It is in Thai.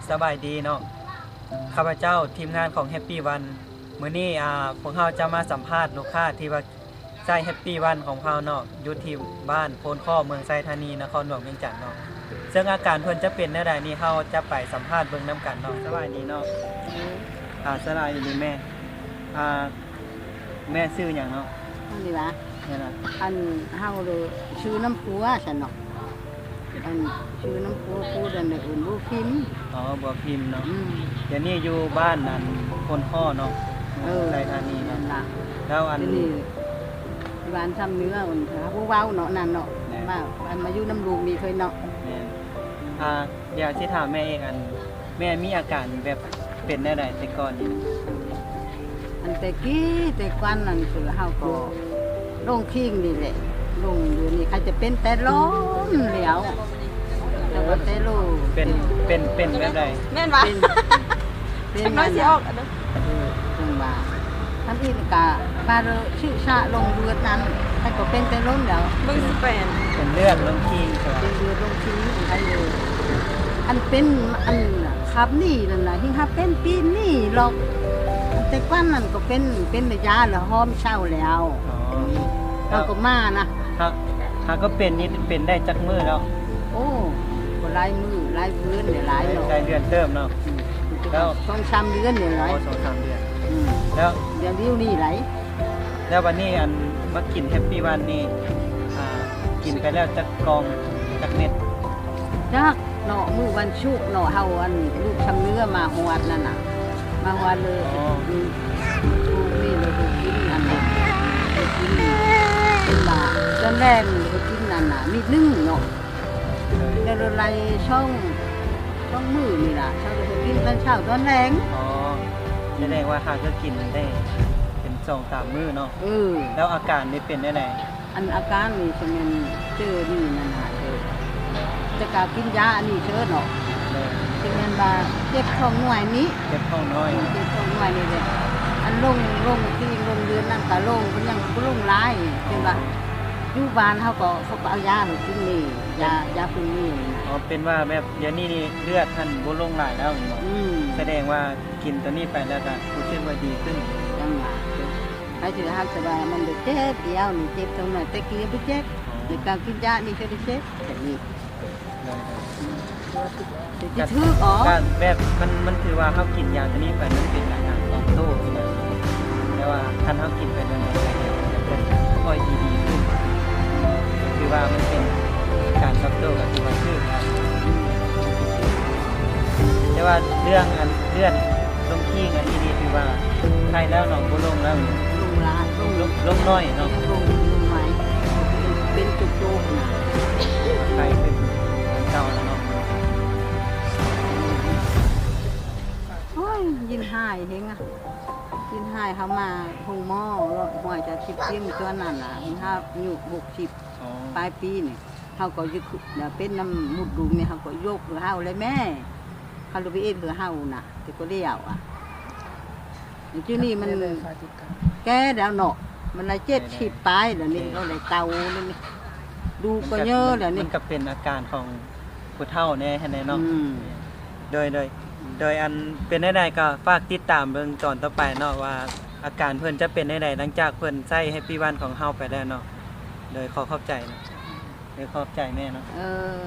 สบายดีเนาะข้าพเจ้าทีมงานของ Happy One มื้อนี้พวกเราจะมาสัมภาษณ์ลูกค้าที่ว่าใช้ Happy One ของเราเนาะอยู่ที่บ้านโพนข้อเมืองไซธานีนครหลวงเวียงจันทน์เนาะซึ่งอาการเพิ่นจะเป็นแนวใดนี่เราจะไปสัมภาษณ์เบิ่งนํกันเนาะสบายดีเนาะสบายดีแม่แม่ชื่อหยังเนาะ อันนี้วะ เนี่ยนะ อันเฮาเลยชื่อน้ำปัวฉันเนาะอันชื่อน้ำปัวพูดอันอื่นบ่พิมพ์ อ๋อบัวพิมพ์เนาะ อืม เดี๋ยวนี้อยู่บ้านนั้นโพนข้อเนาะไซธานี นั่ เนาะ นล่ะ แล้วอัน อันนี้บ้านทำเนื้อมันผู้เว้าเนาะนั่นเนาะ แน่ มาอันมาอยู่น้ำลูกนี่เคยเนาะ แม่เดี๋ยวสิถามแม่เองแม่มีอาการแบบเป็นได้ใดแต่ก่อนนี่นะ อันแต่กี้แต่กวนนั่นคือเฮาก็ลงคิงนี่แหละลงอยู่นี่ใครจะเป็นแต่ร้อนแล้วแต่ว่าแต่ลูก เป็นแบบใด แม่นปะ เป็น จักหน้อยสิออกอันนั้น จังว่าท่านอีกะบาเรชื่อชาลงเรือนั้นใครก็เป็นแต่ล้มแล้ว มึงสิเป็น เป็นเลือดลงคิงใช่ไหม เป็นเรือลงทีใครเลยอันเป็นอันครับนี่นั่นน่ะที่ถ้าเป็นปีนี่หรอกแต่กว่านั้นก็เป็นระยะแล้วหอมเช่าแล้ว อ๋อ เราก็มานะ ถ้าก็เป็นนี่เป็นได้จักมือแล้ว โอ้ก็ลายมือลายพื้นเนี่ยลายเนาะ ได้เดือนเติมเนาะ แล้ว ต้องซ้ำเดือนเนี่ย อ๋ ไร อ2-3 เดือนแล้ว เดี๋ยวนี้นี่ไหล แล้ววันนี้มากินแฮปปี้วันนี่กินไปแล้วจักกองจักเม็ด จักเนาะมือวันชุกเนาะเฮาอันลูกชำเนื้อมาหวดนั่นน่ะมาหวดเลยลูกนี่เลยลูกกินอันนั้นลูกกินเป็นบาตอนแรกลูกกินนั่นน่ะนิดนึงเนาะแล้วเราไล่ช่องมือนี่ล่ะเช้าเรากินตอนเช้าตอนแรง อ๋อแสดงว่าหากก็กินได้เป็น2-3 มื้อเนาะ แล้ แล้ว วอาการนี่เป็นได้ไหน อันอาการนี่จะเป็นเจอนี่นั่นน่ะจะกากินยาอันนี้เชิญเนาะ เลย จะเป็นบาเจ็บท้องหน่วยนี้ เจ็บท้องน้อย เจ็บท้องหน่วยนี่เลยอันลงที่ลงเดือนนั่นก็ลงมันยังบ่ลงหลายเป็นว่าอยู่บ้านเขาก็เอายามากินนี่ยาพึ่งนี่นะ อ๋อเป็นว่าแบบเดี๋ยวนี้นี่เลือดท่านบ่ลงหลายแล้วเห็นบ่ อืม แสดงว่ากินตัวนี้ไปแล้วก็รู้สึกว่าดีขึ้น จังหวะไอ้ที่ฮักสบายมันเจ็บเดียวนี่เจ็บตรงไหนแต่กี้ไม่เจ็บในการกินยานี่จะได้เจ็บแต่นี่จะถืออ๋อ การแบบมันถือว่าเขากินยาตัวนี้ไปมันเป็นอาการตอบโต้ขึ้นมาแต่ว่าท่านเขากินไปนั้นจะเป็นค่อยดีขึ้นคือว่ามันเป็นการตอบโต้กับที่ว่าชื่อครับแต่ว่าเรื่องเลือดลงขี้อันนี้ถือว่าใครแล้วเนาะบ่ลงแล้ว ลงละลงน้อยเนาะ ลงไหมเป็นจุกๆนะ ใครเป็นเก่าแล้วเนาะ โอ้ยยินหายเฮงอ่ะยินหายเขามาหงหม้อหัวจะชิบจิ้มตัวนั่นล่ะถ้าอยู่60 อ๋อ ปลายปีนี่เขาก็ยึดเป็นน้ำมุดดุมเนี่ยเขาก็ยกหรือเฮาเลยแม่เขาลูกไปเอ็นหรือเฮาน่ะแต่ก็เลี้ยวอ่ะอย่างที่นี่มันแก่แล้วเนาะมันเลย70ปลายเดี๋ยวนี้เราเลยเตาเลยนี่ดูก็เยอะเดี๋ยวนี้ มันก็เป็นอาการของผู้เฒ่าแน่แน่เนาะ อืม โดยอันเป็นได้ๆก็ฝากติดตามเบิ่งตอนต่อไปเนาะว่าอาการเพิ่นจะเป็นได้หลังจากเพิ่นใช้แฮปปี้วันของเฮาไปแล้วเนาะโดยขอขอบใจนะโดยขอบใจแม่เนาะ เออ